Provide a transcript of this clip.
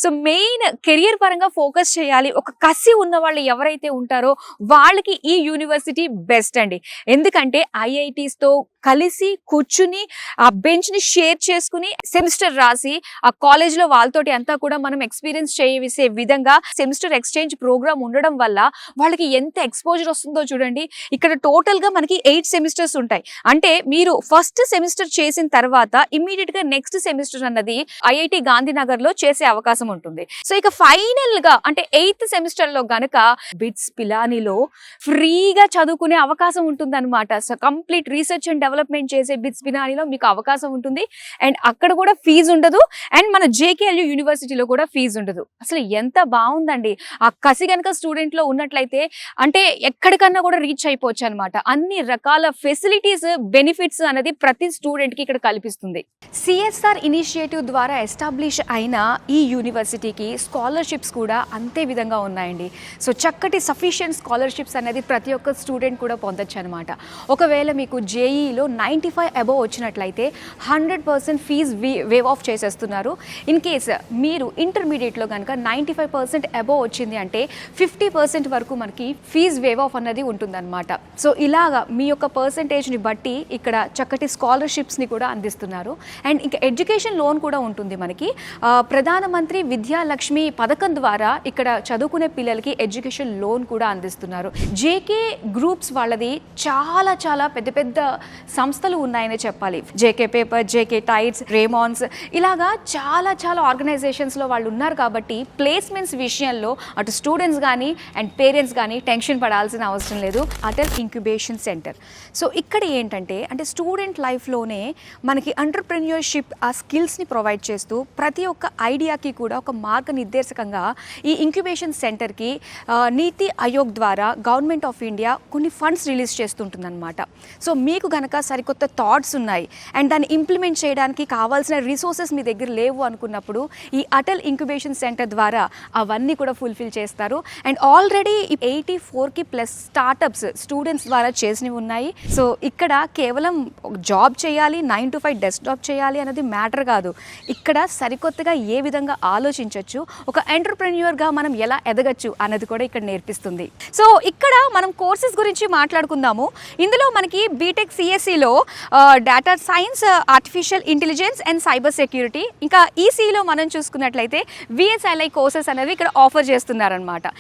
So main career పరంగా focus చేయాలి, ఒక కసి ఉన్న వాళ్ళు ఎవరైతే ఉంటారో వాళ్ళకి ఈ యూనివర్సిటీ బెస్ట్ అండి. ఎందుకంటే ఐఐటీస్తో కలిసి కూర్చుని ఆ బెంచ్ని షేర్ చేసుకుని సెమిస్టర్ రాసి ఆ కాలేజ్లో వాళ్ళతోటి అంతా కూడా మనం ఎక్స్పీరియన్స్ చేసే విధంగా సెమిస్టర్ ఎక్స్చేంజ్ ప్రోగ్రామ్ ఉండడం వల్ల వాళ్ళకి ఎంత ఎక్స్పోజర్ వస్తుందో చూడండి. ఇక్కడ టోటల్గా మనకి 8 సెమిస్టర్స్ ఉంటాయి. అంటే మీరు ఫస్ట్ సెమిస్టర్ చేసిన తర్వాత ఇమ్మీడియట్ గా నెక్స్ట్ సెమిస్టర్ అన్నది ఐఐటి గాంధీనగర్ లో చేసే అవకాశం ఉంటుంది. సో ఇక ఫైనల్ గా అంటే 8th సెమిస్టర్ లో గనక బిట్స్ పిలానీలో ఫ్రీగా చదువుకునే అవకాశం ఉంటుంది అనమాట. So complete research and development చేసే బిట్స్ పిలానీలో మీకు అవకాశం ఉంటుంది. అండ్ అక్కడ కూడా ఫీజు ఉండదు, అండ్ మన జేకేఎల్యూ యూనివర్సిటీలో కూడా ఫీజు ఉండదు. అసలు ఎంత బాగుందండి. ఆ కసి గనక స్టూడెంట్ లో ఉన్నట్లయితే అంటే ఎక్కడికన్నా కూడా రీచ్ అయిపోవచ్చు అనమాట. అన్ని రకాల ఫెసిలిటీస్ బెనిఫిట్స్ అనేది ప్రతి స్టూడెంట్ కి ఇక్కడ కల్పిస్తుంది. సిఎస్ఆర్ ఇనిషియేటివ్ ద్వారా ఎస్టాబ్లిష్ అయిన ఈ యూనివర్సిటీకి స్కాలర్షిప్స్ కూడా అంతే విధంగా ఉన్నాయండి. సో చక్కటి సఫిషియెంట్ స్కాలర్షిప్స్ అనేది ప్రతి ఒక్క స్టూడెంట్ కూడా పొందొచ్చు అనమాట. ఒకవేళ మీకు జేఈలో 95 అబోవ్ వచ్చినట్లయితే 100% ఫీజ్ వేవ్ ఆఫ్ చేసేస్తున్నారు. ఇన్ కేస్ మీరు ఇంటర్మీడియట్లో కనుక 95% అబోవ్ వచ్చింది అంటే 50% వరకు మనకి ఫీజ్ వేవ్ ఆఫ్ అన్నది ఉంటుందన్నమాట. సో ఇలాగా మీ యొక్క పర్సంటేజ్ని బట్టి ఇక్కడ చక్కటి స్కాలర్షిప్స్ని కూడా అందిస్తున్నారు. అండ్ ఇంకా ఎడ్యుకేషన్ లోన్ కూడా ఉంటుంది మనకి. ప్రధానమంత్రి విద్యాలక్ష్మి పథకం ద్వారా ఇక్కడ చదువుకునే పిల్లలకి ఎడ్యుకేషన్ లోన్ కూడా అందిస్తున్నారు. జేకే గ్రూప్స్ వాళ్ళది చాలా చాలా పెద్ద పెద్ద సంస్థలు ఉన్నాయని చెప్పాలి. జేకే పేపర్, జేకే టైట్స్, రేమాన్స్, ఇలాగా చాలా చాలా ఆర్గనైజేషన్స్లో వాళ్ళు ఉన్నారు. కాబట్టి ప్లేస్మెంట్స్ విషయంలో అటు స్టూడెంట్స్ కానీ అండ్ పేరెంట్స్ కానీ టెన్షన్ పడాల్సిన అవసరం లేదు. Atal incubation centre. సో ఇక్కడ ఏంటంటే అంటే స్టూడెంట్ లైఫ్లోనే మనకి ఎంటర్ప్రెన్యూర్షిప్ ఆ స్కిల్స్ని ప్రొవైడ్ చేస్తూ ప్రతి ఒక్క ఐడియాకి కూడా ఒక మార్గనిర్దేశకంగా ఈ ఇంక్యుబేషన్ సెంటర్కి నీతి ఆయోగ్ ద్వారా గవర్నమెంట్ ఆఫ్ ఇండియా కొన్ని ఫండ్స్ రిలీజ్ చేస్తుంటుందన్నమాట. సో మీకు గనక సరికొత్త థాట్స్ ఉన్నాయి అండ్ దాన్ని ఇంప్లిమెంట్ చేయడానికి కావాల్సిన రిసోర్సెస్ మీ దగ్గర లేవు అనుకున్నప్పుడు ఈ అటల్ ఇంక్యుబేషన్ సెంటర్ ద్వారా అవన్నీ కూడా ఫుల్ఫిల్ చేస్తారు. అండ్ ఆల్రెడీ 84కి ప్లస్ స్టార్టప్స్ స్టూడెంట్స్ ద్వారా చేసినవి ఉన్నాయి. సో ఇక్కడ కేవలం జాబ్ చేయాలి, 9 to 5 డెస్క్టాప్ చేయాలి అనేది మ్యాటర్ కాదు. ఇక్కడ సరికొత్తగా ఏ విధంగా ఆలోచించవచ్చు, ఒక ఎంటర్ప్రెన్యూర్గా మనం ఎలా ఎదగచ్చు అన్నది కూడా ఇక్కడ నేర్పిస్తుంది. సో ఇక్కడ మనం కోర్సెస్ గురించి మాట్లాడుకుందాము. ఇందులో మనకి బీటెక్ సిఎస్సిలో data science, artificial intelligence and cyber security, ఇంకా ఈసీలో మనం చూసుకున్నట్లయితే విఎస్ఎల్ఐ కోర్సెస్ అనేవి ఇక్కడ ఆఫర్ చేస్తున్నారనమాట.